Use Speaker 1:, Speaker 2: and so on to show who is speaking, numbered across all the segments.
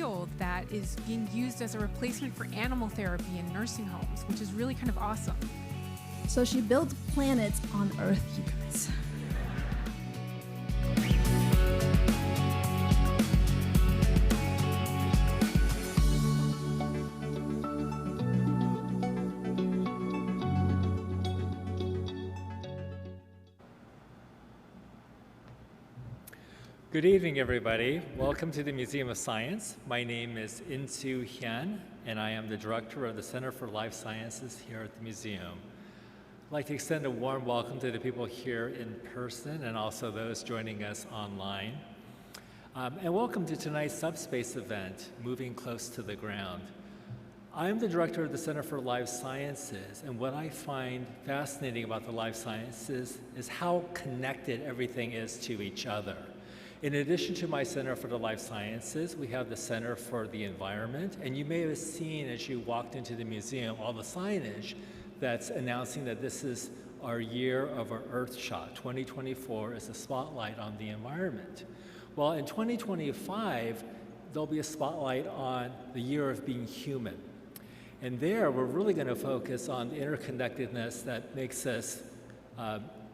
Speaker 1: field that is being used as a replacement for animal therapy in nursing homes, which is really kind of awesome.
Speaker 2: So she built planets on Earth, you guys.
Speaker 3: Good evening, everybody. Welcome to the Museum of Science. My name is In-Soo Hyun, and I am the director of the Center for Life Sciences here at the museum. I'd like to extend a warm welcome to the people here in person and also those joining us online. And welcome to tonight's Subspace event, Moving Close to the Ground. I'm the director of the Center for Life Sciences, and what I find fascinating about the life sciences is how connected everything is to each other. In addition to my Center for the Life Sciences, we have the Center for the Environment, and you may have seen as you walked into the museum all the signage that's announcing that this is our year of our Earthshot. 2024 is a spotlight on the environment. Well, in 2025, there'll be a spotlight on the year of being human. And there, we're really going to focus on the interconnectedness that makes us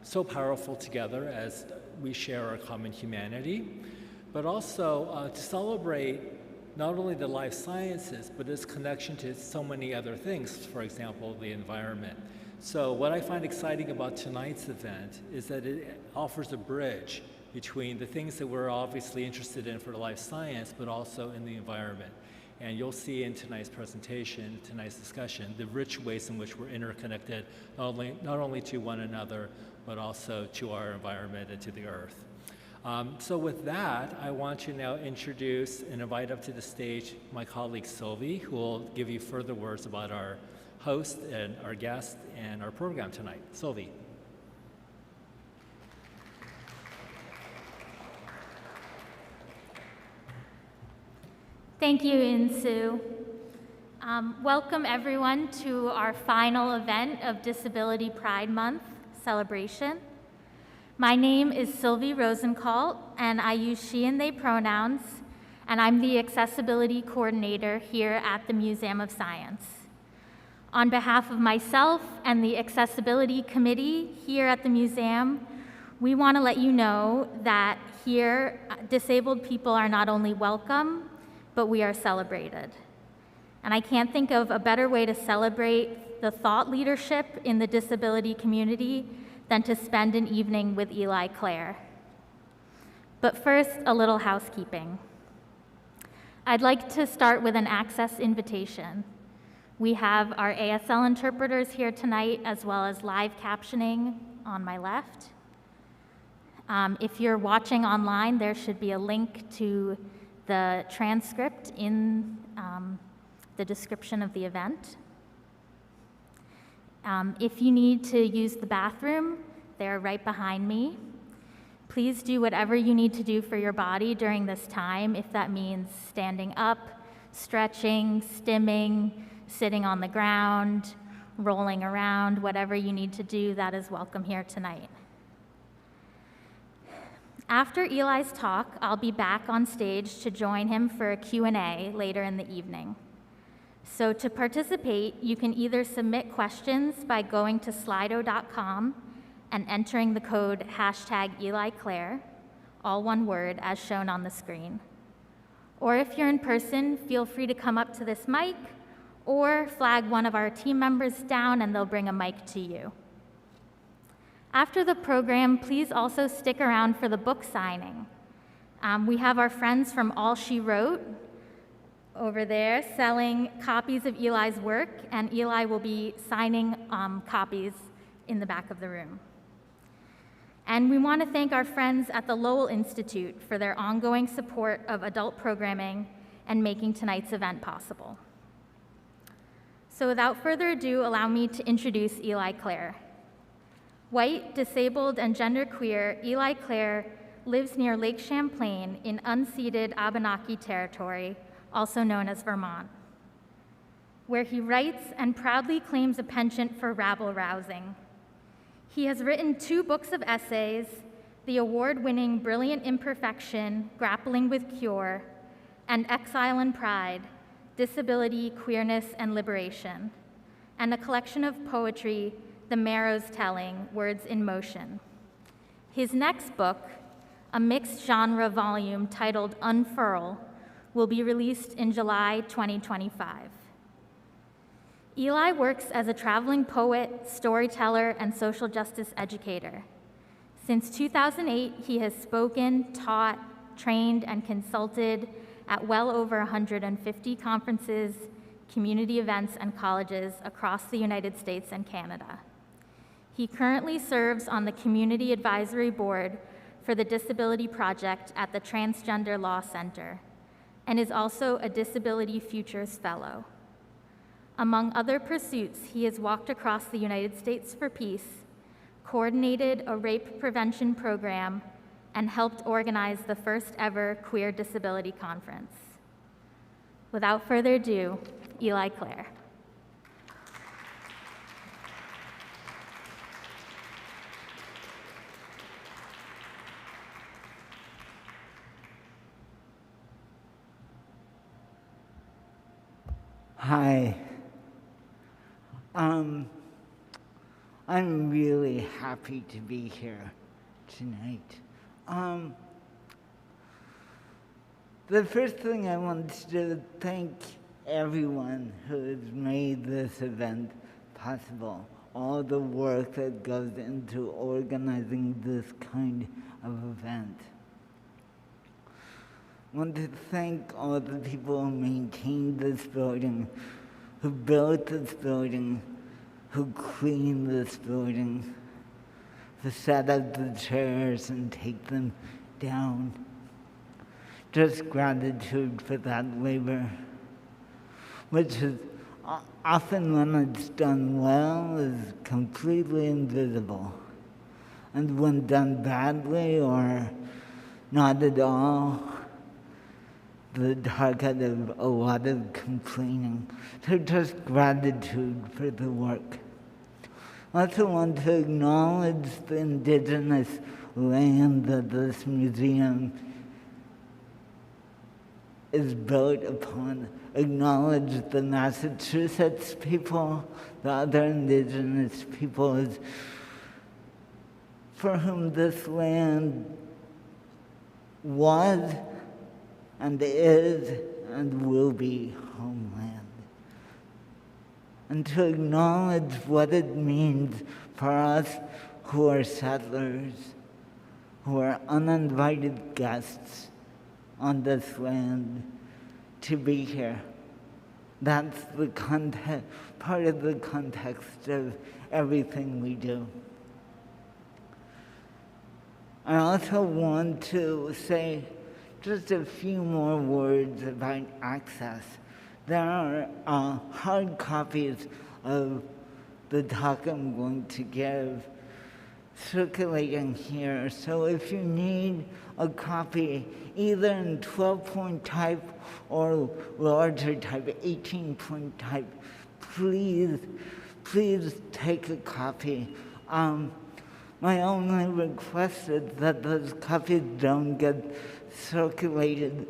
Speaker 3: so powerful together as we share our common humanity, but also to celebrate not only the life sciences, but its connection to so many other things, for example, the environment. So what I find exciting about tonight's event is that it offers a bridge between the things that we're obviously interested in for life science, but also in the environment. And you'll see in tonight's presentation, tonight's discussion, the rich ways in which we're interconnected, not only to one another, but also to our environment and to the earth. So with that, I want to now introduce and invite up to the stage my colleague Sylvie, who will give you further words about our host and our guest and our program tonight. Sylvie.
Speaker 4: Thank you, In-Soo. Welcome everyone to our final event of Disability Pride Month celebration. My name is Sylvie Rosenkalt, and I use she and they pronouns, and I'm the accessibility coordinator here at the Museum of Science. On behalf of myself and the accessibility committee here at the museum, we want to let you know that here, disabled people are not only welcome, but we are celebrated. And I can't think of a better way to celebrate the thought leadership in the disability community than to spend an evening with Eli Clare. But first, a little housekeeping. I'd like to start with an access invitation. We have our ASL interpreters here tonight, as well as live captioning on my left. If you're watching online, there should be a link to the transcript in the description of the event. If you need to use the bathroom, they're right behind me. Please do whatever you need to do for your body during this time, if that means standing up, stretching, stimming, sitting on the ground, rolling around, whatever you need to do, that is welcome here tonight. After Eli's talk, I'll be back on stage to join him for a Q&A later in the evening. So to participate, you can either submit questions by going to slido.com and entering the code #EliClaire, all one word, as shown on the screen. Or if you're in person, feel free to come up to this mic or flag one of our team members down and they'll bring a mic to you. After the program, please also stick around for the book signing. We have our friends from All She Wrote over there selling copies of Eli's work, and Eli will be signing copies in the back of the room. And we want to thank our friends at the Lowell Institute for their ongoing support of adult programming and making tonight's event possible. So without further ado, allow me to introduce Eli Clare. White, disabled, and genderqueer, Eli Clare lives near Lake Champlain in unceded Abenaki territory, also known as Vermont, where he writes and proudly claims a penchant for rabble-rousing. He has written 2 books of essays, the award-winning Brilliant Imperfection, Grappling with Cure, and Exile and Pride, Disability, Queerness, and Liberation, and a collection of poetry, The Marrow's Telling, Words in Motion. His next book, a mixed genre volume titled Unfurl, will be released in July 2025. Eli works as a traveling poet, storyteller, and social justice educator. Since 2008, he has spoken, taught, trained, and consulted at well over 150 conferences, community events, and colleges across the United States and Canada. He currently serves on the Community Advisory Board for the Disability Project at the Transgender Law Center, and is also a Disability Futures Fellow. Among other pursuits, he has walked across the United States for peace, coordinated a rape prevention program, and helped organize the first ever Queer Disability Conference. Without further ado, Eli Clare.
Speaker 5: Hi. I'm really happy to be here tonight. The first thing I want to do is thank everyone who has made this event possible, all the work that goes into organizing this kind of event. I want to thank all the people who maintained this building, who built this building, who cleaned this building, who set up the chairs and take them down. Just gratitude for that labor, which is often when it's done well is completely invisible. And when done badly or not at all, the target of a lot of complaining. So just gratitude for the work. I also want to acknowledge the indigenous land that this museum is built upon. Acknowledge the Massachusetts people, the other indigenous peoples for whom this land was and is and will be homeland. And to acknowledge what it means for us who are settlers, who are uninvited guests on this land, to be here. That's the context, part of the context of everything we do. I also want to say just a few more words about access. There are hard copies of the talk I'm going to give circulating here. So if you need a copy, either in 12-point type or larger type, 18-point type, please take a copy. My only request is that those copies don't get circulated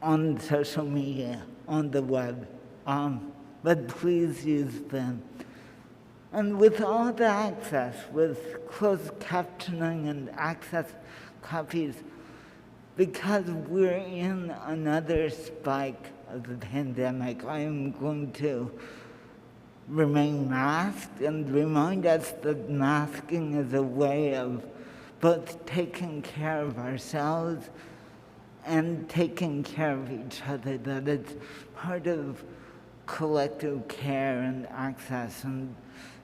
Speaker 5: on social media, on the web, but please use them. And with all the access, with closed captioning and access copies, because we're in another spike of the pandemic, I am going to remain masked and remind us that masking is a way of both taking care of ourselves and taking care of each other, that it's part of collective care and access. And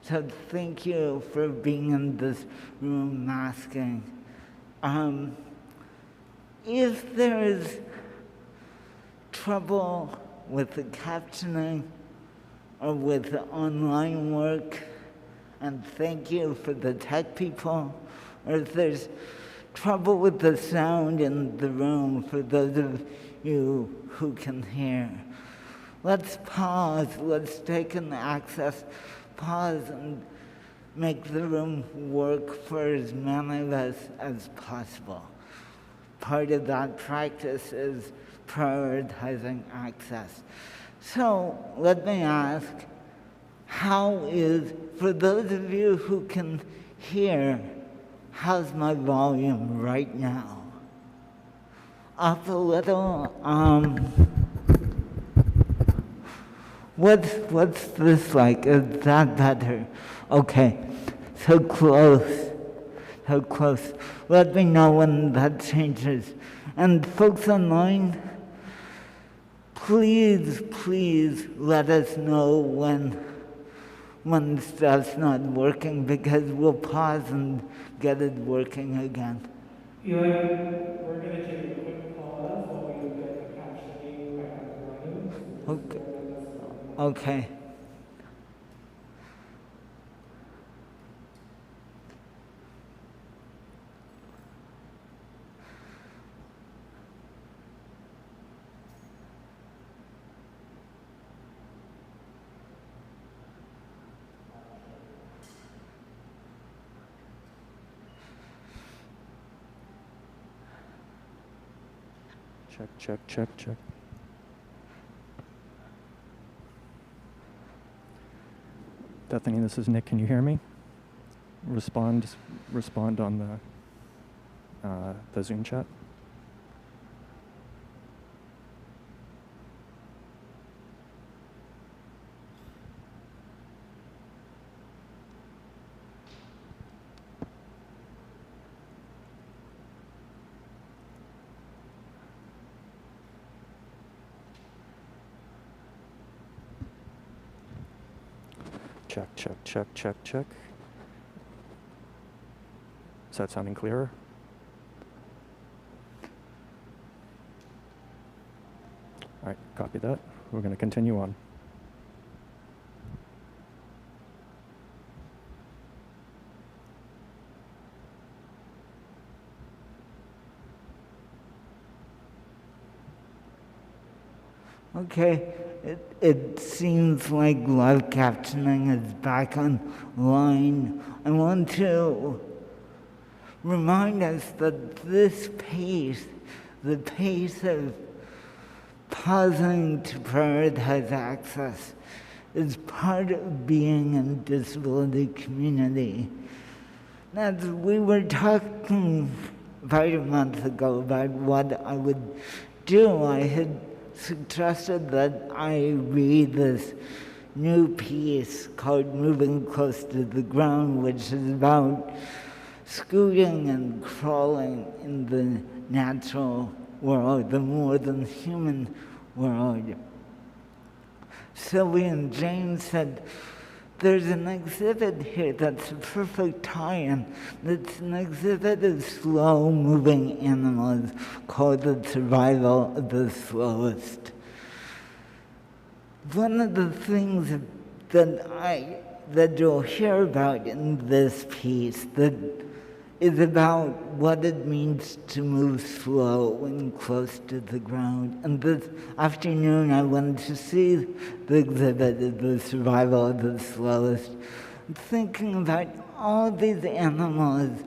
Speaker 5: so thank you for being in this room masking. If there is trouble with the captioning or with the online work, and thank you for the tech people, or if there's trouble with the sound in the room for those of you who can hear, let's pause, let's take an access pause and make the room work for as many of us as possible. part of that practice is prioritizing access. So let me ask, for those of you who can hear, how's my volume right now? Up a little? What's this like? Is that better? Okay, so close. So close. Let me know when that changes. And folks online, please let us know when stuff's not working, because we'll pause and get it working again.
Speaker 3: Eli, we're going to take a quick pause while we get the captioning back up and running.
Speaker 5: Okay.
Speaker 6: Check. Bethany, this is Nick. Can you hear me? Respond on the Zoom chat. Check. Is that sounding clearer? All right, copy that. We're going to continue on.
Speaker 5: Okay, it seems like live captioning is back online. I want to remind us that this pace, the pace of pausing to prioritize access, is part of being in a disability community. As we were talking about a month ago about what I would do, I had suggested that I read this new piece called Moving Close to the Ground, which is about scooting and crawling in the natural world, the more than human world. Sylvie and James said, there's an exhibit here that's a perfect tie-in. It's an exhibit of slow-moving animals called The Survival of the Slowest. One of the things that you'll hear about in this piece that is about what it means to move slow and close to the ground. And this afternoon, I went to see the exhibit of The Survival of the Slowest, thinking about all these animals,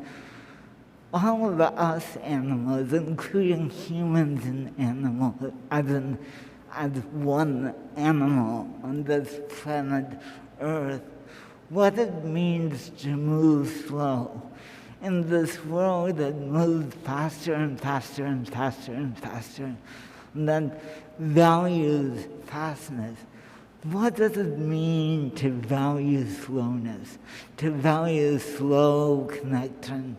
Speaker 5: all of us animals, including humans and animals, as one animal on this planet Earth, what it means to move slow in this world that moves faster and faster and faster and faster, and that values fastness. What does it mean to value slowness, to value slow connection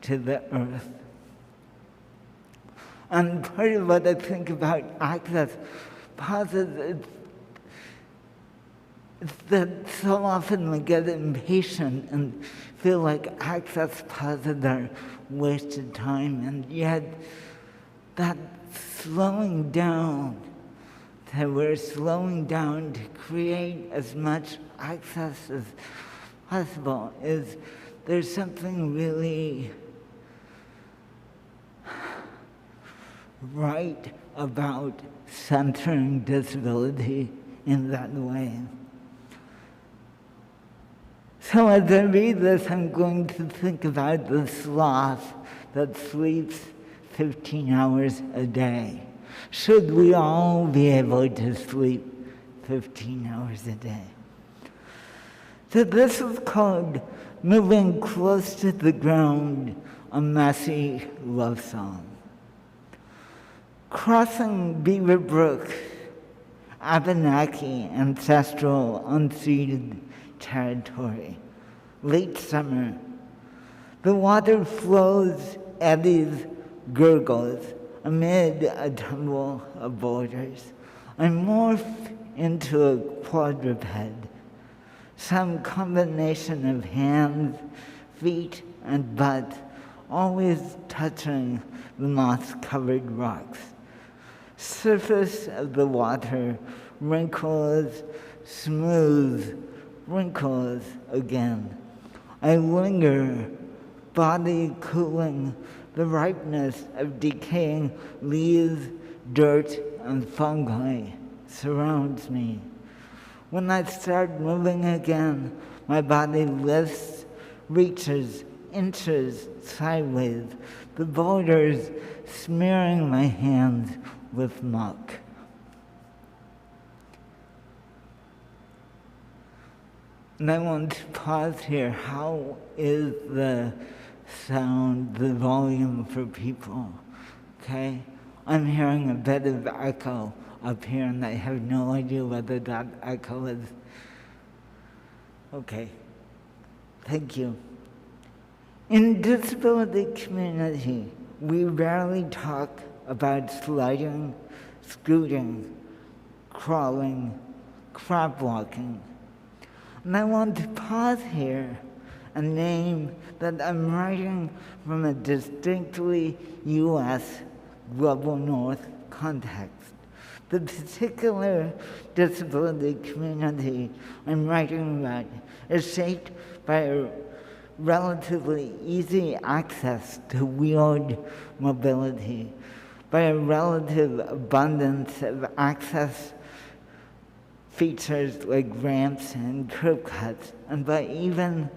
Speaker 5: to the earth? And part of what I think about access pauses is that so often we get impatient and feel like access pauses are wasted time, and yet that slowing down, that we're slowing down to create as much access as possible, there's something really right about centering disability in that way. So as I read this, I'm going to think about the sloth that sleeps 15 hours a day? Should we all be able to sleep 15 hours a day? So this is called Moving Close to the Ground, a Messy Love Song. Crossing Beaver Brook, Abenaki ancestral unceded territory. Late summer, the water flows, eddies, gurgles amid a tumble of boulders. I morph into a quadruped, some combination of hands, feet, and butt, always touching the moss-covered rocks. Surface of the water, wrinkles, smooth, wrinkles again. I linger, body cooling, the ripeness of decaying leaves, dirt, and fungi surrounds me. When I start moving again, my body lifts, reaches inches sideways, the boulders smearing my hands with muck. And I want to pause here. How is the sound, the volume for people? Okay? I'm hearing a bit of echo up here, and I have no idea whether that echo is. Okay. Thank you. In disability community, we rarely talk about sliding, scooting, crawling, crab walking. And I want to pause here and name that I'm writing from a distinctly U.S. global north context. The particular disability community I'm writing about is shaped by a relatively easy access to wheeled mobility, by a relative abundance of access features like ramps and curb cuts, and by even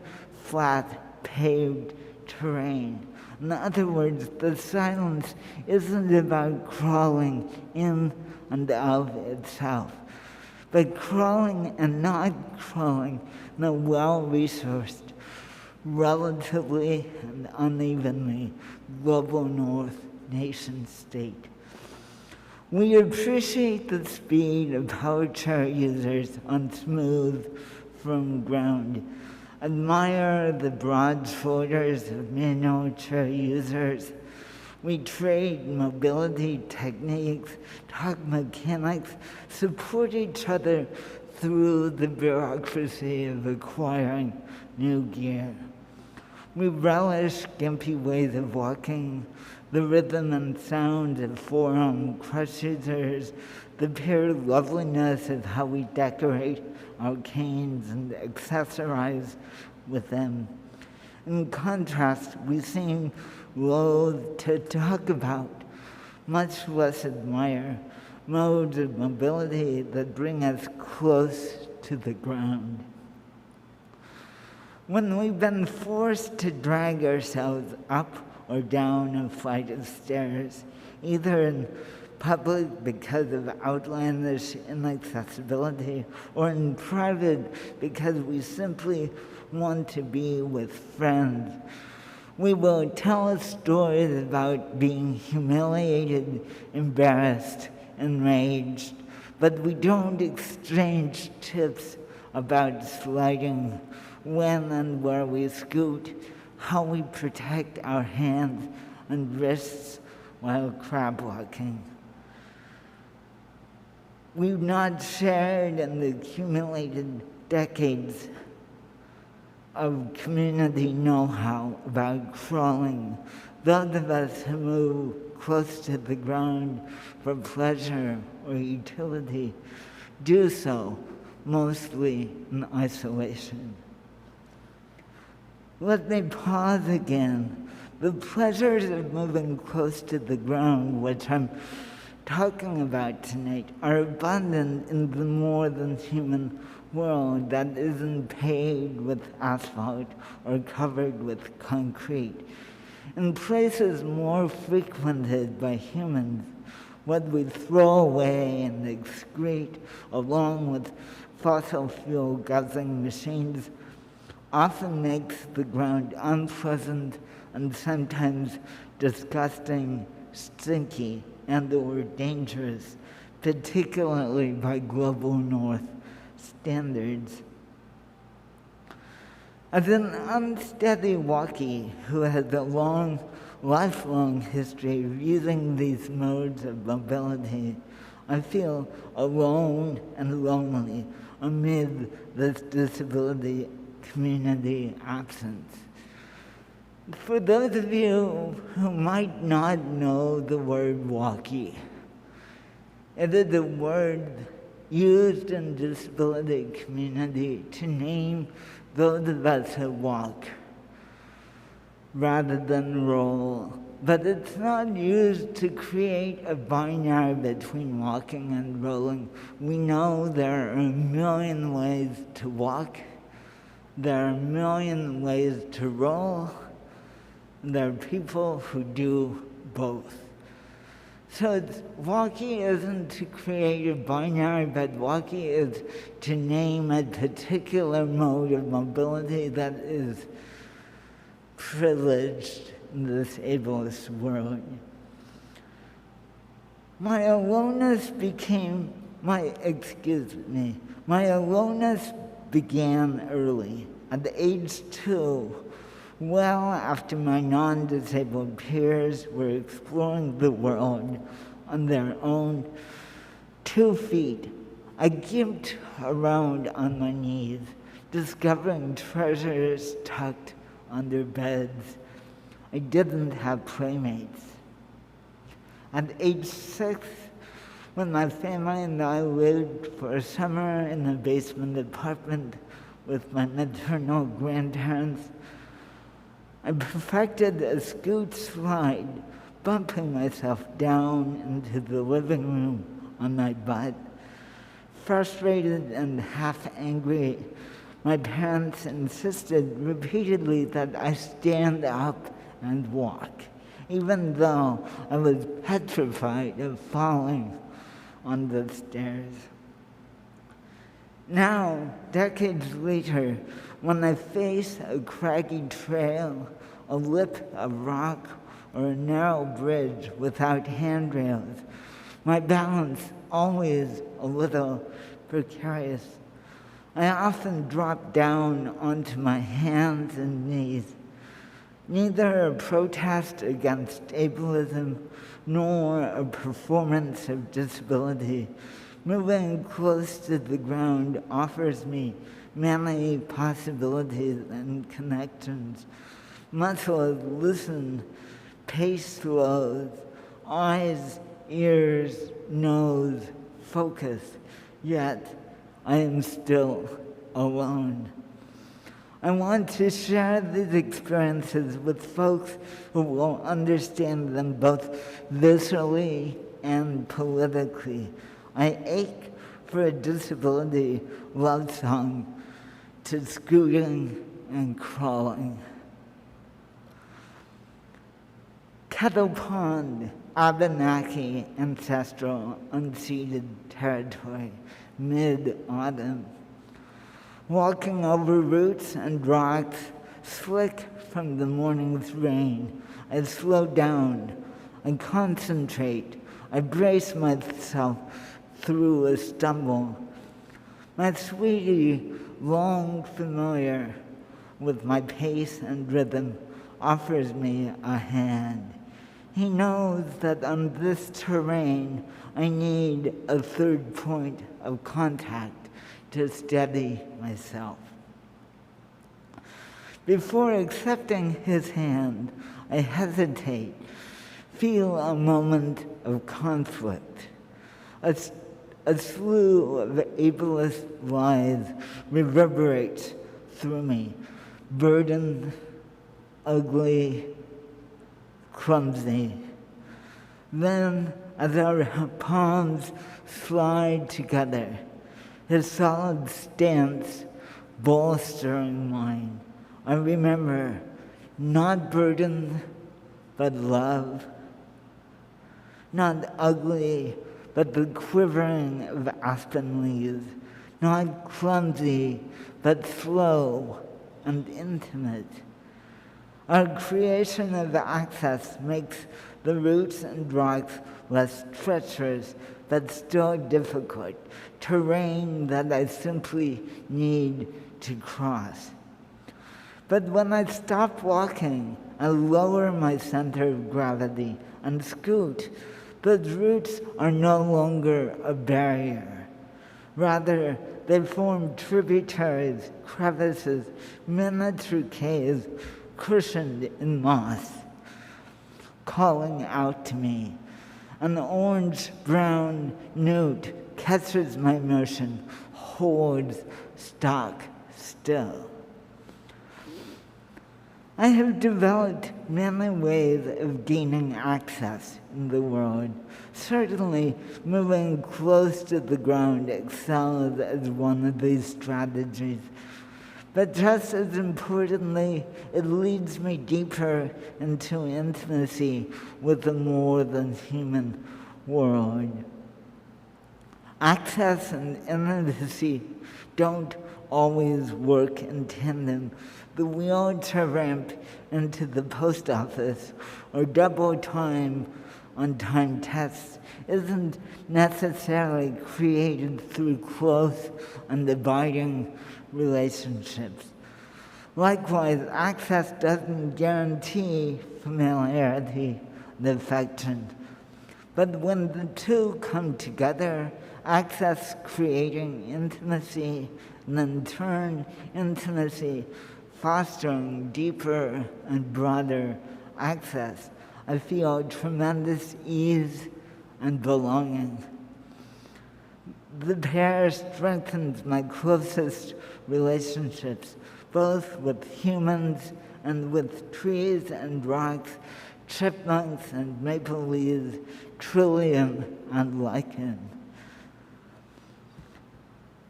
Speaker 5: flat, paved terrain. In other words, the silence isn't about crawling in and of itself, but crawling and not crawling in a well-resourced, relatively and unevenly global north nation state. We appreciate the speed of power chair users on smooth, firm ground, admire the broad shoulders of manual chair users. We trade mobility techniques, talk mechanics, support each other through the bureaucracy of acquiring new gear. We relish gimpy ways of walking, the rhythm and sound of forearm crush users, the pure loveliness of how we decorate our canes and accessorize with them. In contrast, we seem loath to talk about, much less admire, modes of mobility that bring us close to the ground. When we've been forced to drag ourselves up or down a flight of stairs, either in public because of outlandish inaccessibility, or in private because we simply want to be with friends, we will tell stories about being humiliated, embarrassed, enraged, but we don't exchange tips about sliding, when and where we scoot, how we protect our hands and wrists while crab walking. We've not shared in the accumulated decades of community know-how about crawling. Those of us who move close to the ground for pleasure or utility do so mostly in isolation. Let me pause again. The pleasures of moving close to the ground, which I'm talking about tonight, are abundant in the more than human world that isn't paved with asphalt or covered with concrete. In places more frequented by humans, what we throw away and excrete, along with fossil fuel guzzling machines, often makes the ground unpleasant and sometimes disgusting, stinky, and/or dangerous, particularly by global north standards. As an unsteady Walky who has a lifelong history of using these modes of mobility, I feel alone and lonely amid this disability community absence. For those of you who might not know the word Walky, it is a word used in disability community to name those of us who walk rather than roll. But it's not used to create a binary between walking and rolling. We know there are a million ways to walk, there are a million ways to roll, and there are people who do both. So Walky isn't to create a binary, but Walky is to name a particular mode of mobility that is privileged in this ableist world. My aloneness began early, at the age 2, well after my non-disabled peers were exploring the world on their own 2 feet. I gaped around on my knees, discovering treasures tucked under beds. I didn't have playmates. At age 6, when my family and I lived for a summer in a basement apartment with my maternal grandparents, I perfected a scoot slide, bumping myself down into the living room on my butt. Frustrated and half angry, my parents insisted repeatedly that I stand up and walk, even though I was petrified of falling on the stairs. Now, decades later, when I face a craggy trail, a lip of rock, or a narrow bridge without handrails, my balance always a little precarious. I often drop down onto my hands and knees. Neither a protest against ableism nor a performance of disability, moving close to the ground offers me many possibilities and connections. Muscles listen, pace slows, eyes, ears, nose, focus, yet I am still alone. I want to share these experiences with folks who will understand them both viscerally and politically. I ache for a disability love song to scooting and crawling. Kettle Pond, Abenaki ancestral unceded territory, mid-autumn. Walking over roots and rocks, slick from the morning's rain, I slow down, I concentrate, I brace myself through a stumble. My sweetie, long familiar with my pace and rhythm, offers me a hand. He knows that on this terrain, I need a third point of contact to steady myself. Before accepting his hand, I hesitate, feel a moment of conflict. A slew of ableist lies reverberates through me, burdened, ugly, clumsy. Then, as our palms slide together, his solid stance bolstering mine, I remember, not burdened, but love. Not ugly, but the quivering of aspen leaves. Not clumsy, but slow and intimate. Our creation of access makes the roots and rocks less treacherous, but still difficult, terrain that I simply need to cross. But when I stop walking, I lower my center of gravity and scoot. Those roots are no longer a barrier. Rather, they form tributaries, crevices, miniature caves cushioned in moss, calling out to me. An orange-brown newt catches my motion, holds stock still. I have developed many ways of gaining access in the world. Certainly, moving close to the ground excels as one of these strategies. But just as importantly, it leads me deeper into intimacy with the more than human world. Access and intimacy don't always work in tandem. The wheelchair ramp into the post office or double time on time tests isn't necessarily created through close and abiding relationships. Likewise, access doesn't guarantee familiarity and affection. But when the two come together, access creating intimacy, and in turn, intimacy fostering deeper and broader access, I feel tremendous ease and belonging. The pair strengthens my closest relationships, both with humans and with trees and rocks, chipmunks and maple leaves, trillium and lichen.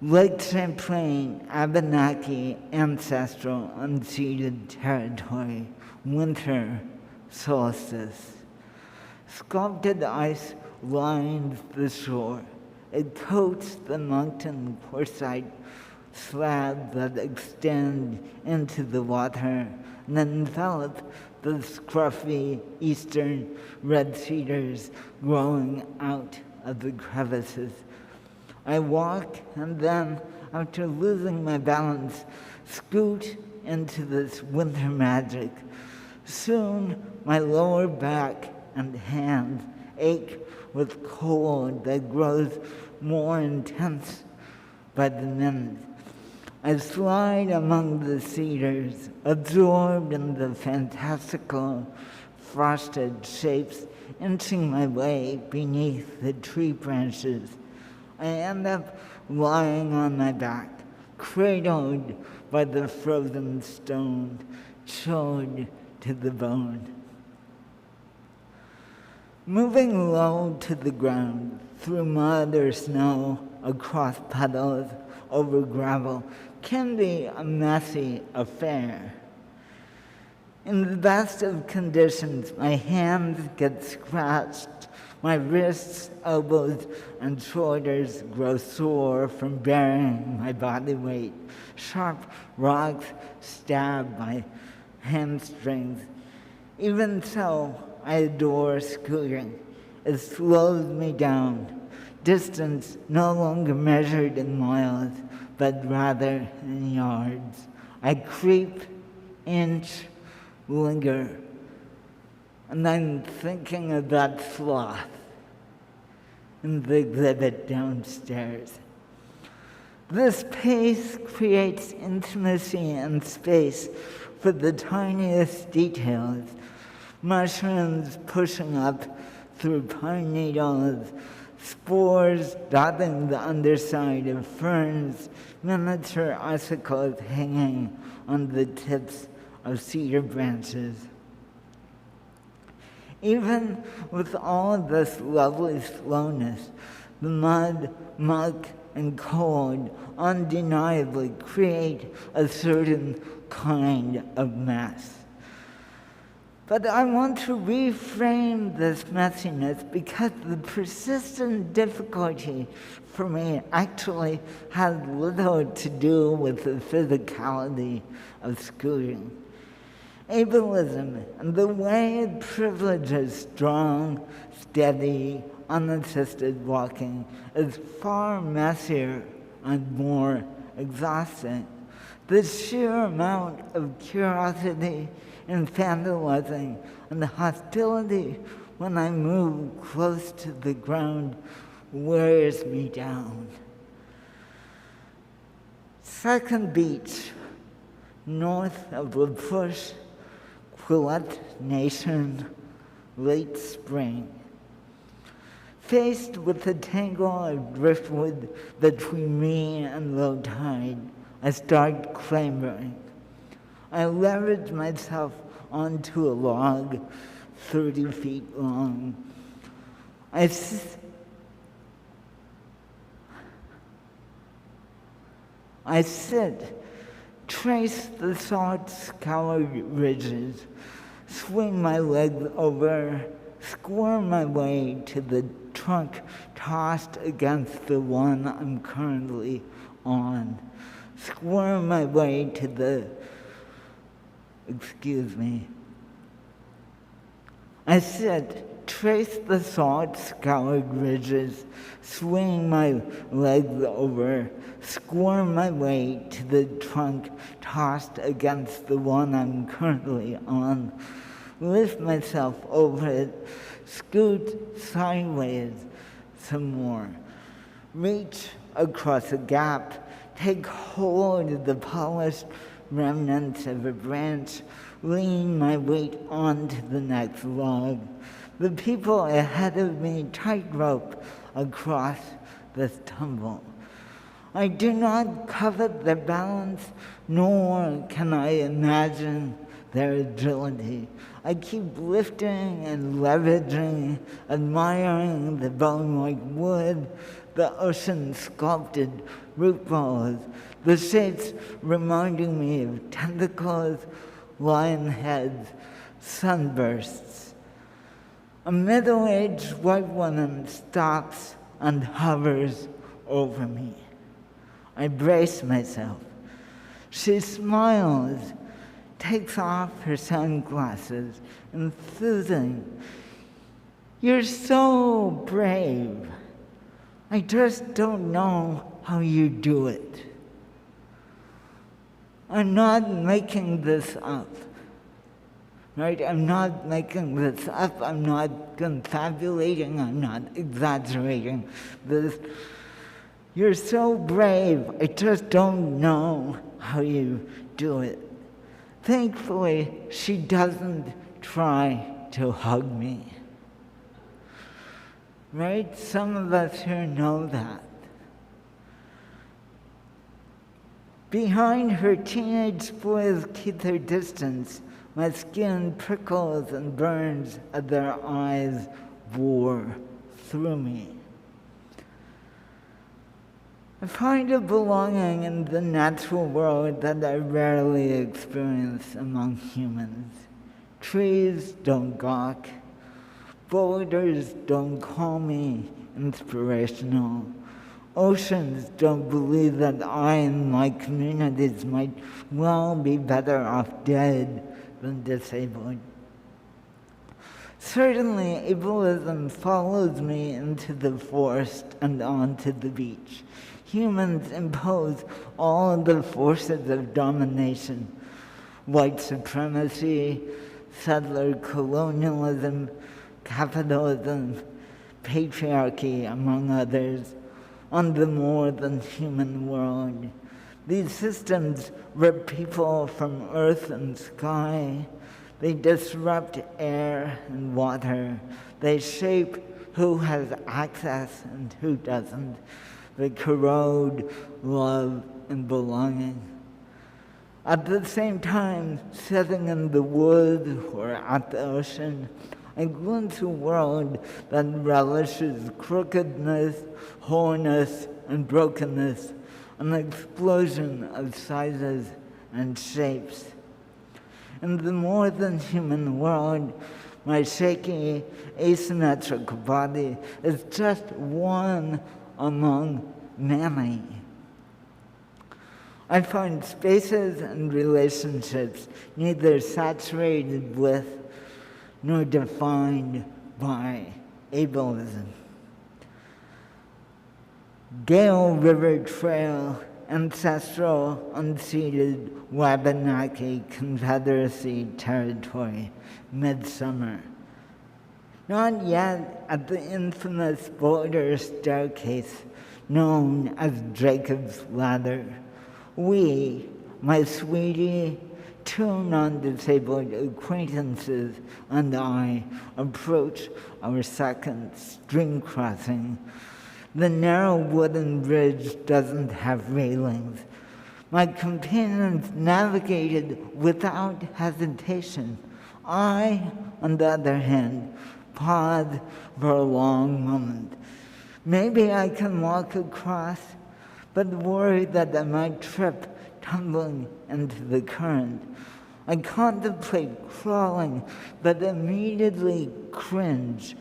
Speaker 5: Lake Champlain, Abenaki, ancestral, unceded territory, winter solstice. Sculpted ice lines the shore. It coats the mountain quartzite slabs that extend into the water and envelop the scruffy eastern red cedars growing out of the crevices. I walk and then, after losing my balance, scoot into this winter magic. Soon, my lower back and hands ache with cold that grows more intense by the minute. I slide among the cedars, absorbed in the fantastical frosted shapes, inching my way beneath the tree branches. I end up lying on my back, cradled by the frozen stone, chilled to the bone. Moving low to the ground, through mud or snow, across puddles, over gravel, can be a messy affair. In the best of conditions, my hands get scratched, my wrists, elbows, and shoulders grow sore from bearing my body weight. Sharp rocks stab my hamstrings. Even so, I adore scooting. It slows me down. Distance no longer measured in miles, but rather in yards. I creep, inch, linger, and I'm thinking of that sloth in the exhibit downstairs. This pace creates intimacy and space for the tiniest details. Mushrooms pushing up through pine needles, spores dotting the underside of ferns, miniature icicles hanging on the tips of cedar branches. Even with all this lovely slowness, the mud, muck, and cold undeniably create a certain kind of mess. But I want to reframe this messiness because the persistent difficulty for me actually has little to do with the physicality of schooling. Ableism and the way it privileges strong, steady, unassisted walking is far messier and more exhausting. The sheer amount of curiosity, infantilizing, and hostility when I move close to the ground wears me down. Second beach, north of La Push, Quillette Nation, late spring. Faced with a tangle of driftwood between me and low tide, I start clambering. I leverage myself onto a log 30 feet long. I sit, trace the salt-scoured ridges, swing my leg over, squirm my way to the trunk tossed against the one I'm currently on, squirm my way to the I sit, trace the salt-scoured ridges, swing my legs over, squirm my way to the trunk tossed against the one I'm currently on, lift myself over it, scoot sideways some more, reach across a gap, take hold of the polished remnants of a branch, lean my weight onto the next log. The people ahead of me tightrope across this tumble. I do not covet their balance, nor can I imagine their agility. I keep lifting and leveraging, admiring the bone-like wood, the ocean-sculpted root balls, the shapes reminding me of tentacles, lion heads, sunbursts. A middle-aged white woman stops and hovers over me. I brace myself. She smiles, takes off her sunglasses, enthusing. "You're so brave. I just don't know how you do it." I'm not making this up, right? I'm not making this up. I'm not confabulating. I'm not exaggerating this. "You're so brave. I just don't know how you do it." Thankfully, she doesn't try to hug me. Right? Some of us here know that. Behind her teenage boys keep their distance. My skin prickles and burns as their eyes bore through me. I find a belonging in the natural world that I rarely experience among humans. Trees don't gawk. Boulders don't call me inspirational. Oceans don't believe that I and my communities might well be better off dead than disabled. Certainly, ableism follows me into the forest and onto the beach. Humans impose all the forces of domination: white supremacy, settler colonialism, capitalism, patriarchy, among others, on the more than human world. These systems rip people from earth and sky. They disrupt air and water. They shape who has access and who doesn't. They corrode love and belonging. At the same time, sitting in the wood or at the ocean, I glimpse a world that relishes crookedness, wholeness, and brokenness, an explosion of sizes and shapes. In the more than human world, my shaky, asymmetrical body is just one among many. I find spaces and relationships neither saturated with nor defined by ableism. Gale River Trail, ancestral unceded Wabanaki Confederacy territory, midsummer. Not yet at the infamous border staircase known as Jacob's Ladder. We, my sweetie, two non-disabled acquaintances, and I approach our second stream crossing. The narrow wooden bridge doesn't have railings. My companions navigated without hesitation. I, on the other hand, paused for a long moment. Maybe I can walk across, but worried that I might trip, tumbling into the current. I contemplate crawling, but immediately cringe,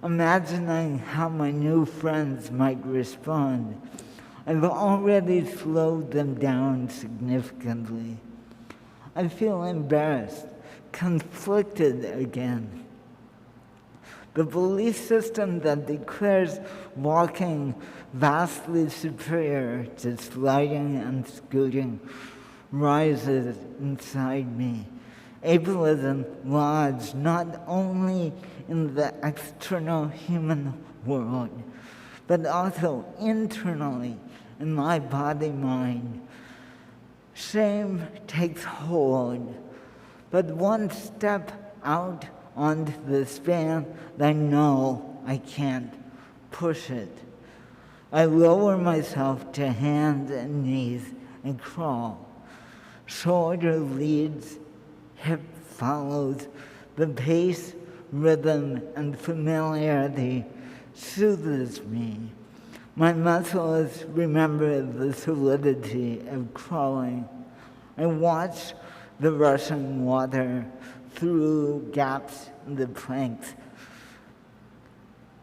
Speaker 5: imagining how my new friends might respond. I've already slowed them down significantly. I feel embarrassed, conflicted again. The belief system that declares walking vastly superior to sliding and scooting rises inside me. Ableism lodged not only in the external human world, but also internally in my body-mind. Shame takes hold, but one step out onto the span, I know I can't push it. I lower myself to hands and knees and crawl. Shoulder leads, hip follows. The pace, rhythm, and familiarity soothes me. My muscles remember the solidity of crawling. I watch the rushing water through gaps in the planks.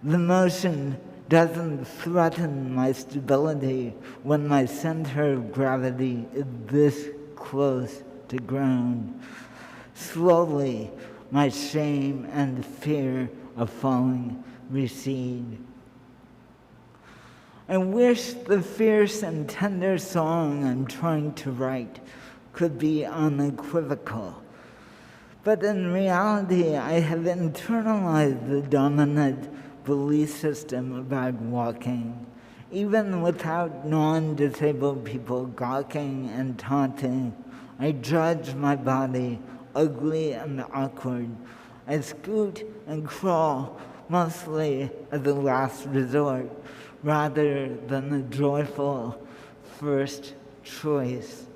Speaker 5: The motion doesn't threaten my stability when my center of gravity is this close to ground. Slowly, my shame and fear of falling recede. I wish the fierce and tender song I'm trying to write could be unequivocal. But in reality, I have internalized the dominant belief system about walking. Even without non-disabled people gawking and taunting, I judge my body ugly and awkward. I scoot and crawl mostly as a last resort, rather than a joyful first choice.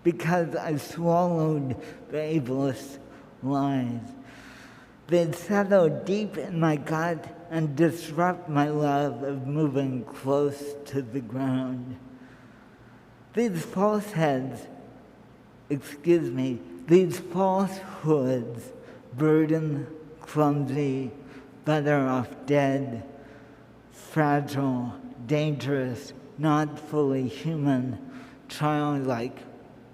Speaker 5: Because I swallowed the ableist lies. They'd settle deep in my gut and disrupt my love of moving close to the ground. These falsehoods, burden, clumsy, better off dead, fragile, dangerous, not fully human, childlike,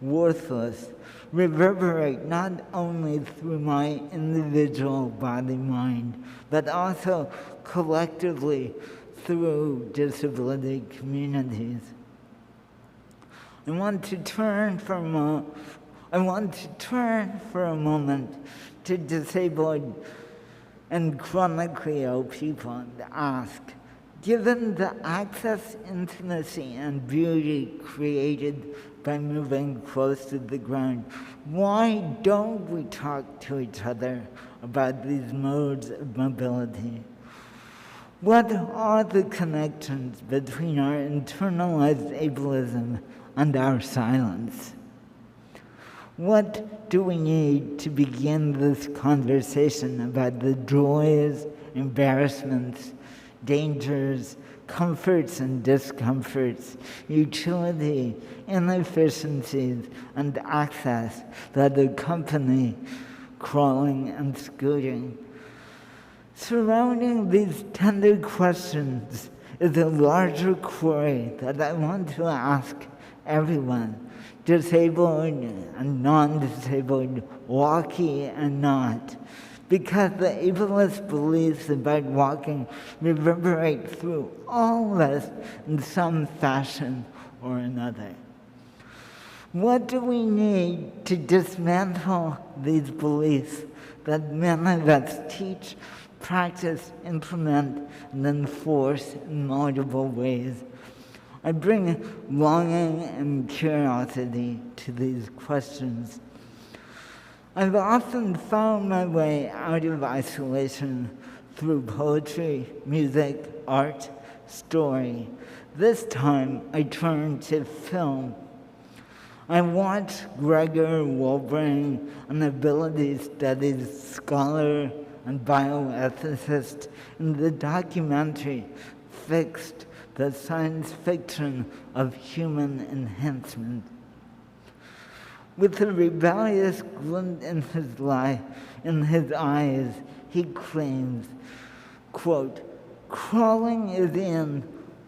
Speaker 5: worthless, reverberate not only through my individual body-mind, but also collectively through disability communities. I want to turn for a moment to disabled and chronically ill people and ask, given the access, intimacy, and beauty created by moving close to the ground, why don't we talk to each other about these modes of mobility? What are the connections between our internalized ableism and our silence? What do we need to begin this conversation about the joys, embarrassments, dangers, comforts and discomforts, utility, inefficiencies, and access that accompany crawling and scooting. Surrounding these tender questions is a larger query that I want to ask everyone, disabled and non-disabled, walky and not, because the ableist beliefs about walking reverberate through all of us in some fashion or another. What do we need to dismantle these beliefs that many of us teach, practice, implement, and enforce in multiple ways? I bring longing and curiosity to these questions. I've often found my way out of isolation through poetry, music, art, story. This time I turn to film. I watched Gregor Wolbring, an ability studies scholar and bioethicist, in the documentary Fixed, the science fiction of human enhancement. With a rebellious glint in his eyes, he claims, quote, "Crawling is in,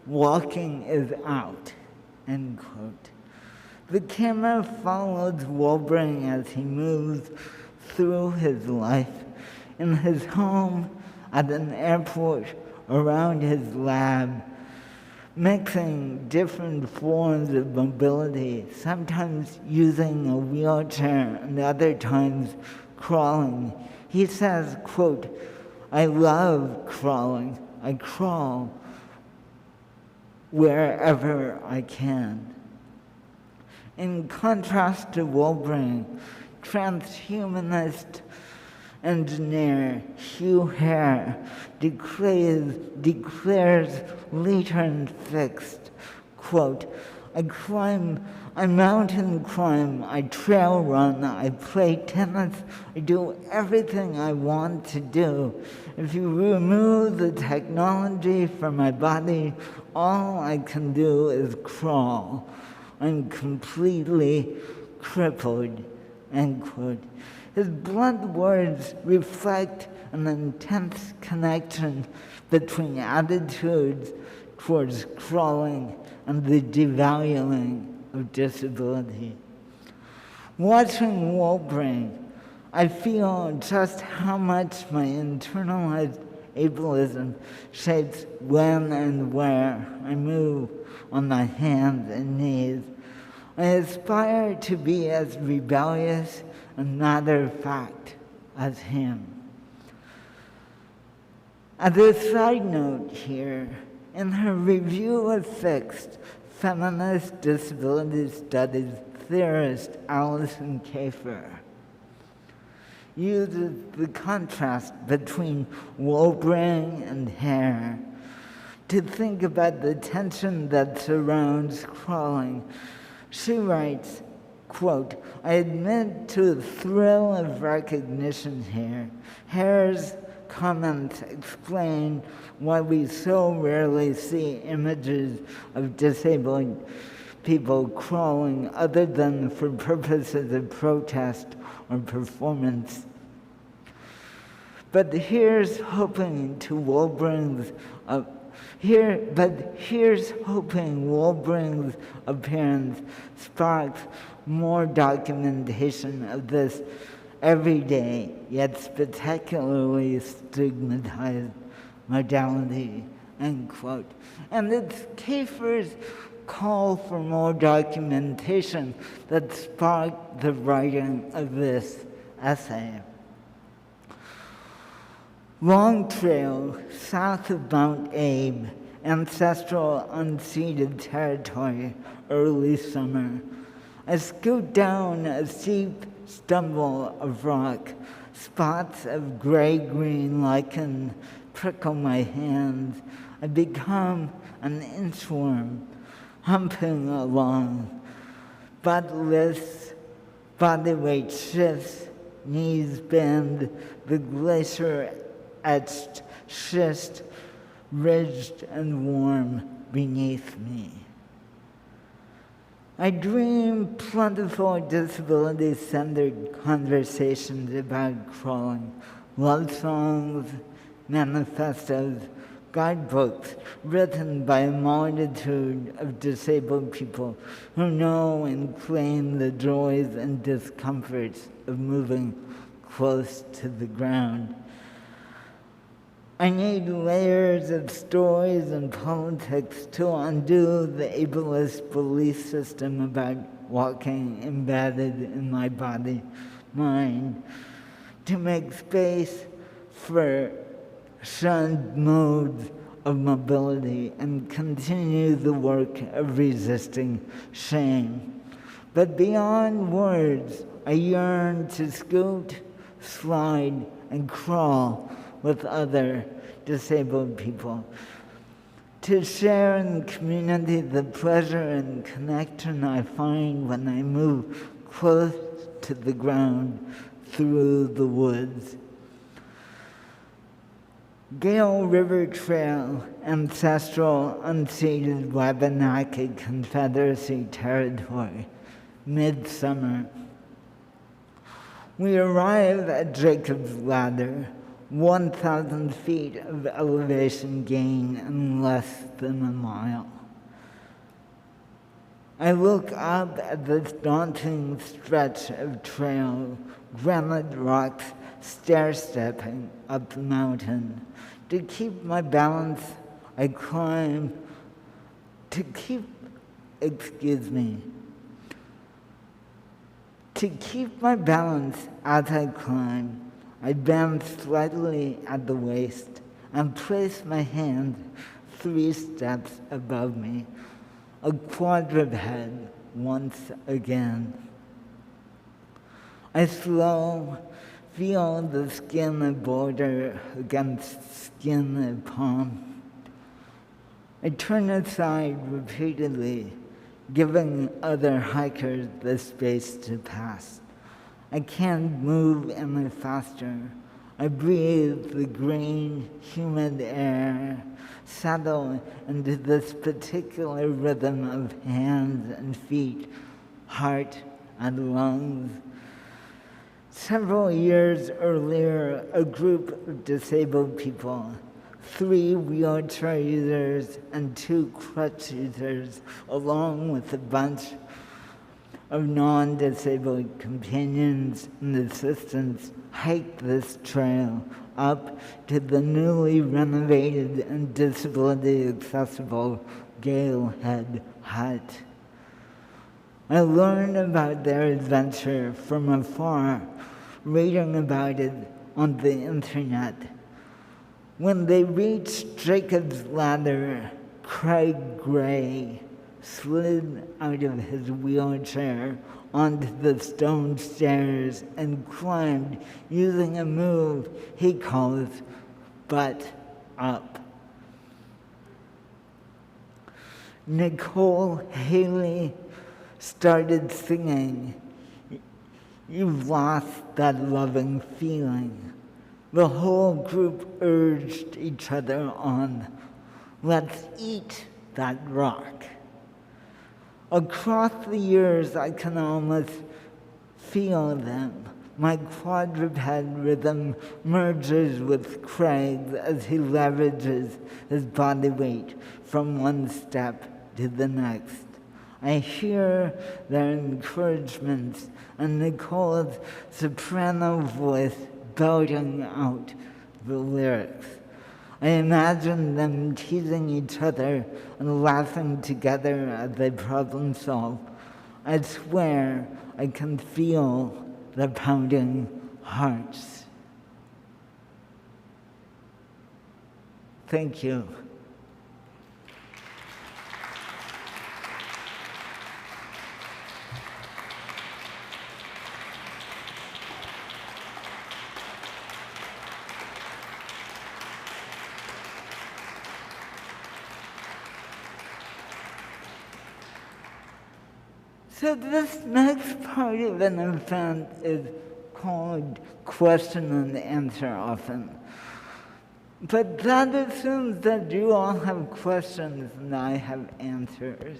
Speaker 5: walking is out," end quote. The camera follows Wolbring as he moves through his life, in his home, at an airport, around his lab, mixing different forms of mobility, sometimes using a wheelchair and other times crawling. He says, quote, "I love crawling. I crawl wherever I can." In contrast to Wolbring, transhumanist engineer Hugh Hare declares later in Fixed, quote, I mountain climb, I trail run, I play tennis, I do everything I want to do. If you remove the technology from my body, all I can do is crawl. I'm completely crippled, end quote. His blunt words reflect an intense connection between attitudes towards crawling and the devaluing of disability. Watching Wolbring, I feel just how much my internalized ableism shapes when and where I move on my hands and knees. I aspire to be as rebellious and matter-of-fact as him. As a side note here, in her review of Fixed, feminist disability studies theorist Alison Keers uses the contrast between Wolbring and Hare to think about the tension that surrounds crawling. She writes, quote, "I admit to the thrill of recognition here. Hare's comments explain why we so rarely see images of disabled people crawling other than for purposes of protest or performance. But here's hoping Wolbring's appearance sparks more documentation of this everyday yet spectacularly stigmatized modality," end quote. And it's Keers' call for more documentation that sparked the writing of this essay. Long Trail, south of Mount Abe, ancestral unceded territory, early summer. I scoot down a steep stumble of rock. Spots of gray-green lichen prickle my hands. I become an inchworm, humping along. Buttless, body weight shifts, knees bend, the glacier-etched schist ridged and warm beneath me. I dream plentiful disability-centered conversations about crawling, love songs, manifestos, guidebooks written by a multitude of disabled people who know and claim the joys and discomforts of moving close to the ground. I need layers of stories and politics to undo the ableist belief system about walking embedded in my body, mind, to make space for shunned modes of mobility and continue the work of resisting shame. But beyond words, I yearn to scoot, slide, and crawl with other disabled people, to share in community the pleasure and connection I find when I move close to the ground through the woods. Gale River Trail, ancestral unceded Wabanaki Confederacy territory, midsummer. We arrive at Jacob's Ladder, 1,000 feet of elevation gain in less than a mile. I look up at this daunting stretch of trail, granite rocks stair-stepping up the mountain. To keep my balance, I climb. To keep my balance as I climb, I bend slightly at the waist and place my hand 3 steps above me, a quadruped once again. I feel the skin border against skin palm. I turn aside repeatedly, giving other hikers the space to pass. I can't move any faster. I breathe the green, humid air, settle into this particular rhythm of hands and feet, heart and lungs. Several years earlier, a group of disabled people, 3 wheelchair users and 2 crutch users, along with a bunch of non-disabled companions and assistants, hiked this trail up to the newly renovated and disability-accessible Gale Head hut. I learned about their adventure from afar, reading about it on the internet. When they reached Jacob's Ladder, Craig Gray slid out of his wheelchair onto the stone stairs and climbed using a move he calls butt up. Nicole Haley started singing, "You've lost that loving feeling." The whole group urged each other on, "Let's eat that rock." Across the years, I can almost feel them. My quadruped rhythm merges with Craig's as he leverages his body weight from one step to the next. I hear their encouragements and Nicole's soprano voice belting out the lyrics. I imagine them teasing each other and laughing together as they problem solve. I swear I can feel their pounding hearts. Thank you. So this next part of an event is called question and answer often. But that assumes that you all have questions and I have answers.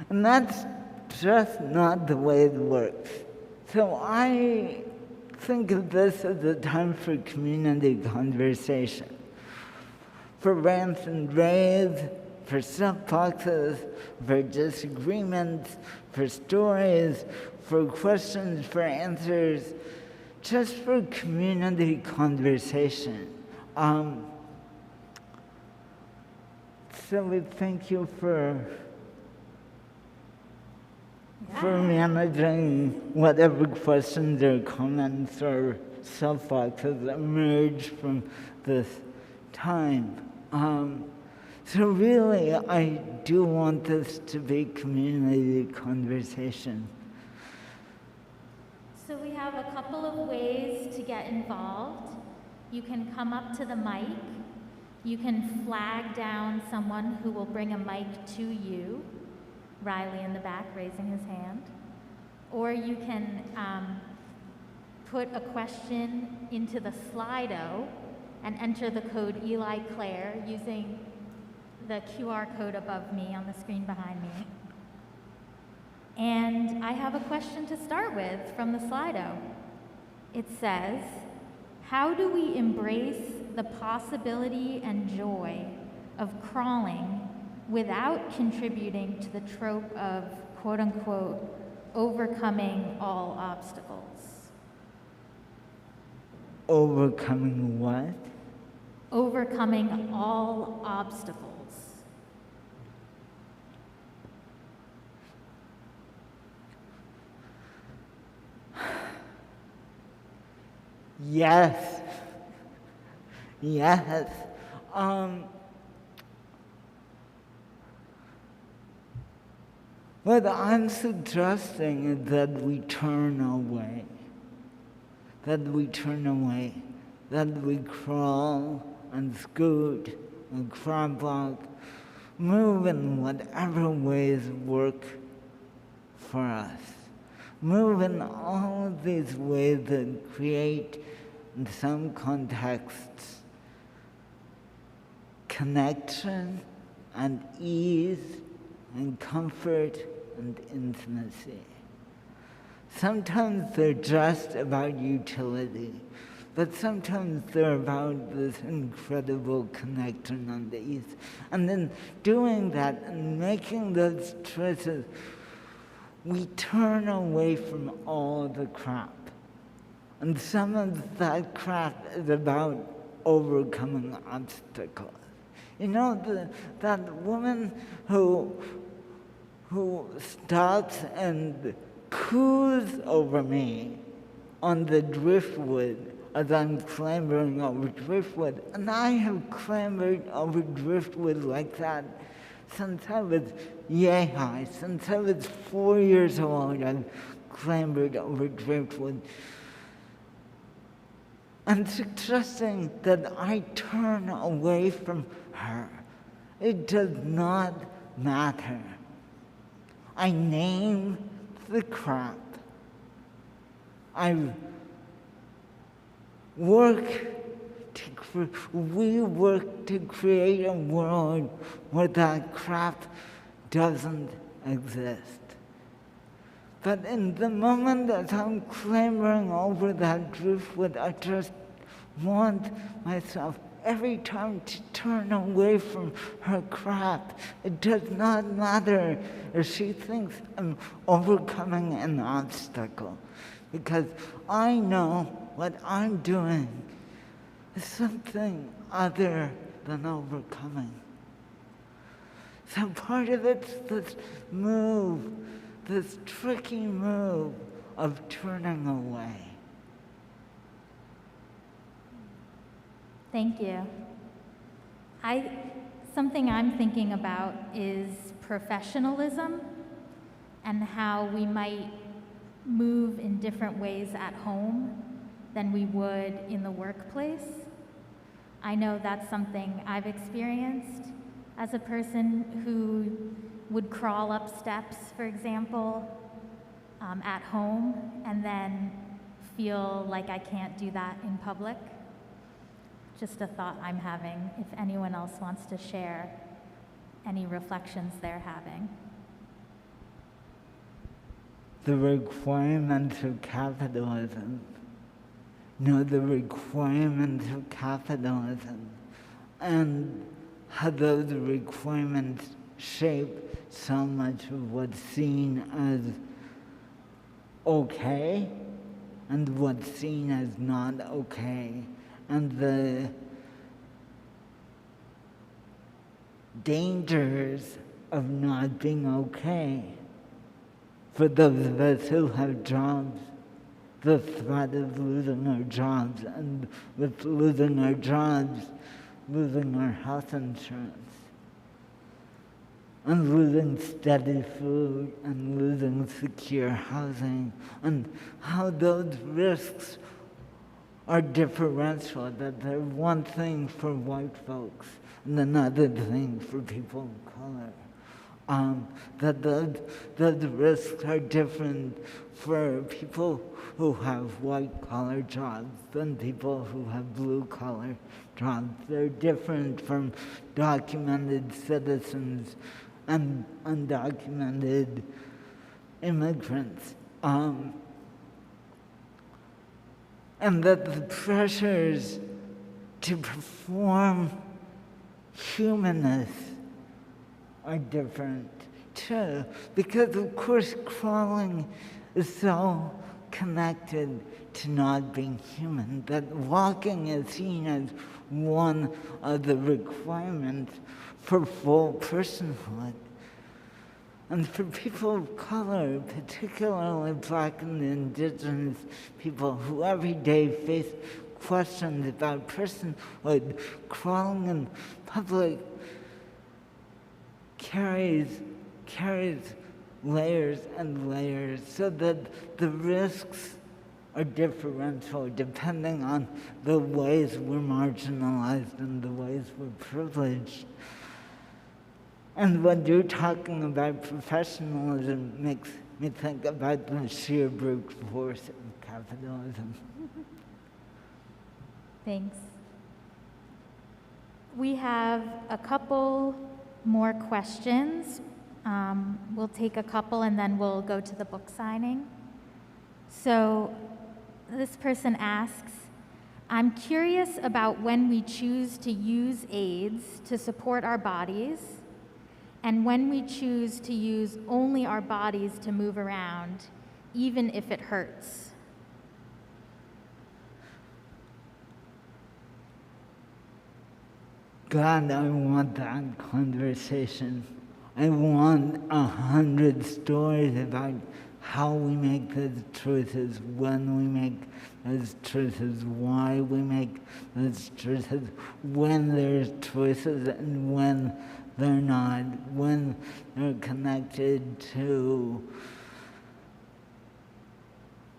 Speaker 5: And that's just not the way it works. So I think of this as a time for community conversation, for rants and raves, for soapboxes, for disagreements, for stories, for questions, for answers, just for community conversation. So we thank you for managing whatever questions or comments or soapboxes emerge from this time. So really, I do want this to be community conversation.
Speaker 4: So we have a couple of ways to get involved. You can come up to the mic. You can flag down someone who will bring a mic to you. Riley in the back raising his hand. Or you can put a question into the Slido and enter the code Eli Clare using the QR code above me on the screen behind me. And I have a question to start with from the Slido. It says, how do we embrace the possibility and joy of crawling without contributing to the trope of, quote unquote, overcoming all obstacles?
Speaker 5: Overcoming what?
Speaker 4: Overcoming all obstacles.
Speaker 5: Yes. Yes. What I'm suggesting is that we turn away. That we crawl and scoot and crab walk, move in whatever ways work for us. Move in all of these ways that create, in some contexts, connection and ease and comfort and intimacy. Sometimes they're just about utility, but sometimes they're about this incredible connection and ease. And then doing that and making those choices, we turn away from all the crap. And some of that crap is about overcoming obstacles. You know, that woman who stops and coos over me on the driftwood as I'm clambering over driftwood. And I have clambered over driftwood like that since I was yay high. Since I was 4 years old, I've clambered over driftwood. And suggesting that I turn away from her. It does not matter. I name the crap. We work to create a world where that crap doesn't exist. But in the moment that I'm clambering over that driftwood, I just want myself every time to turn away from her crap. It does not matter if she thinks I'm overcoming an obstacle, because I know what I'm doing is something other than overcoming. So part of it's this move, this tricky move of turning away.
Speaker 4: Thank you. Something I'm thinking about is professionalism and how we might move in different ways at home than we would in the workplace. I know that's something I've experienced as a person who would crawl up steps, for example, at home, and then feel like I can't do that in public. just a thought I'm having, if anyone else wants to share any reflections they're having.
Speaker 5: The requirements of capitalism. No, the requirements of capitalism and how those requirements shape so much of what's seen as okay and what's seen as not okay, and the dangers of not being okay for those of us who have jobs, the threat of losing our jobs, and with losing our jobs, losing our health insurance, and losing steady food, and losing secure housing, and how those risks are differential, that they're one thing for white folks and another thing for people of color. That those risks are different for people who have white-collar jobs than people who have blue-collar jobs. They're different from documented citizens and undocumented immigrants. And that the pressures to perform humanness are different too, because of course crawling is so connected to not being human, that walking is seen as one of the requirements for full personhood. And for people of color, particularly Black and Indigenous people who every day face questions about personhood, crawling in public carries layers and layers, so that the risks are differential depending on the ways we're marginalized and the ways we're privileged. And when you're talking about professionalism, makes me think about the sheer brute force of capitalism.
Speaker 4: Thanks. We have a couple more questions. We'll take a couple and then we'll go to the book signing. So this person asks, I'm curious about when we choose to use aids to support our bodies and when we choose to use only our bodies to move around, even if it hurts.
Speaker 5: God, I want that conversation. I want 100 stories about how we make those choices, when we make those choices, why we make those choices, when there's choices and when they're not, when they're connected to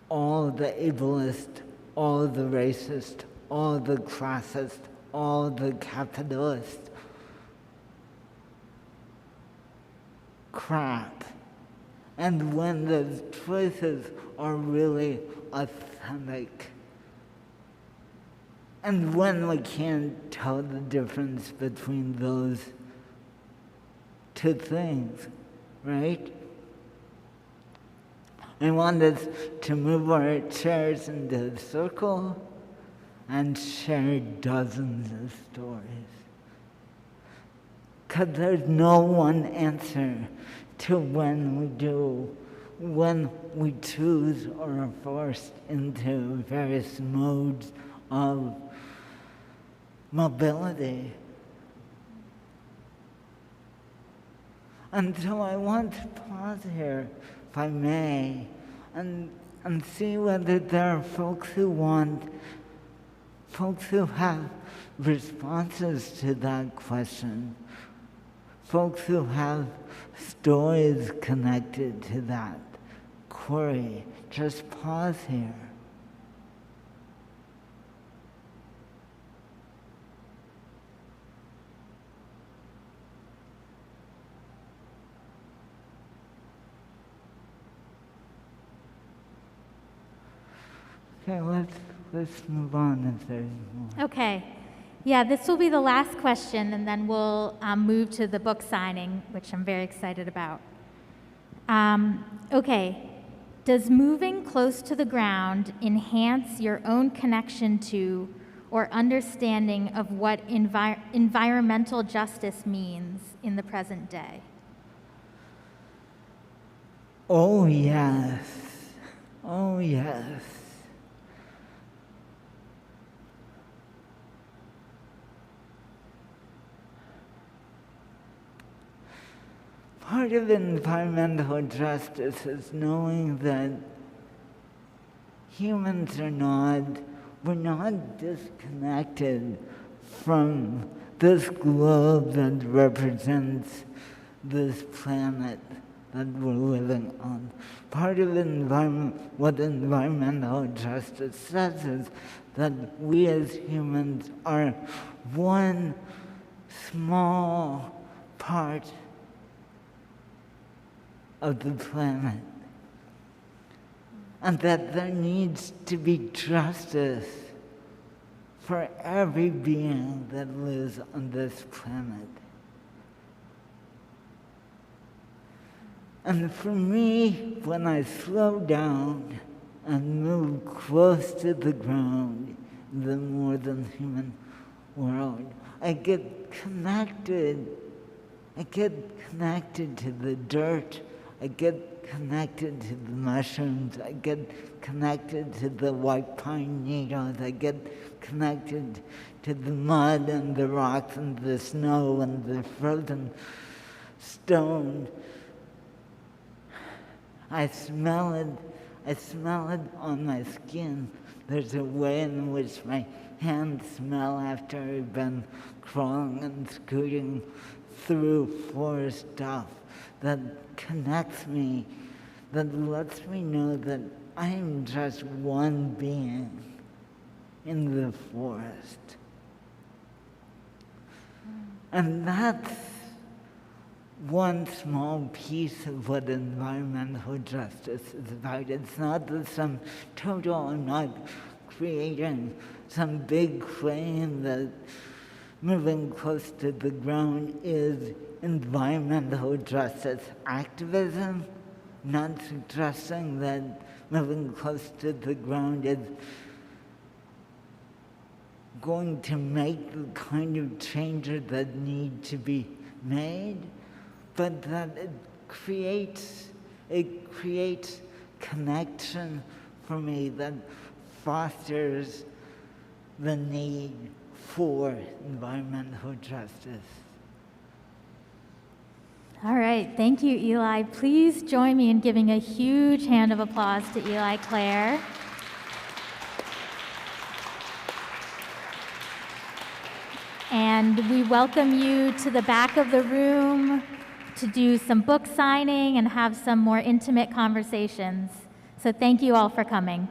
Speaker 5: all the ableist, all the racist, all the classist, all the capitalist crap, and when those choices are really authentic, and when we can't tell the difference between those two things, right? I want us to move our chairs into a circle and share dozens of stories. Because there's no one answer to when we do, when we choose or are forced into various modes of mobility. And so I want to pause here, if I may, and see whether there are folks who have responses to that question, folks who have stories connected to that query. Just pause here. Okay, let's move on if there's more.
Speaker 4: Okay. Yeah, this will be the last question, and then we'll move to the book signing, which I'm very excited about. Okay. Does moving close to the ground enhance your own connection to or understanding of what environmental justice means in the present day?
Speaker 5: Oh, yes. Oh, yes. Part of environmental justice is knowing that humans we're not disconnected from this globe that represents this planet that we're living on. Part of what environmental justice says is that we as humans are one small part of the planet, and that there needs to be justice for every being that lives on this planet. And for me, when I slow down and move close to the ground, the more than human world, I get connected. I get connected to the dirt. I get connected to the mushrooms. I get connected to the white pine needles. I get connected to the mud and the rocks and the snow and the frozen stone. I smell it on my skin. There's a way in which my hands smell after I've been crawling and scooting through forest stuff that connects me, that lets me know that I am just one being in the forest. And that's one small piece of what environmental justice is about. It's not the sum total. I'm not creating some big claim that moving close to the ground is environmental justice activism. Not suggesting that moving close to the ground is going to make the kind of changes that need to be made, but that it creates connection for me that fosters the need for environmental justice.
Speaker 4: All right, thank you, Eli. Please join me in giving a huge hand of applause to Eli Clare. And we welcome you to the back of the room to do some book signing and have some more intimate conversations. So thank you all for coming.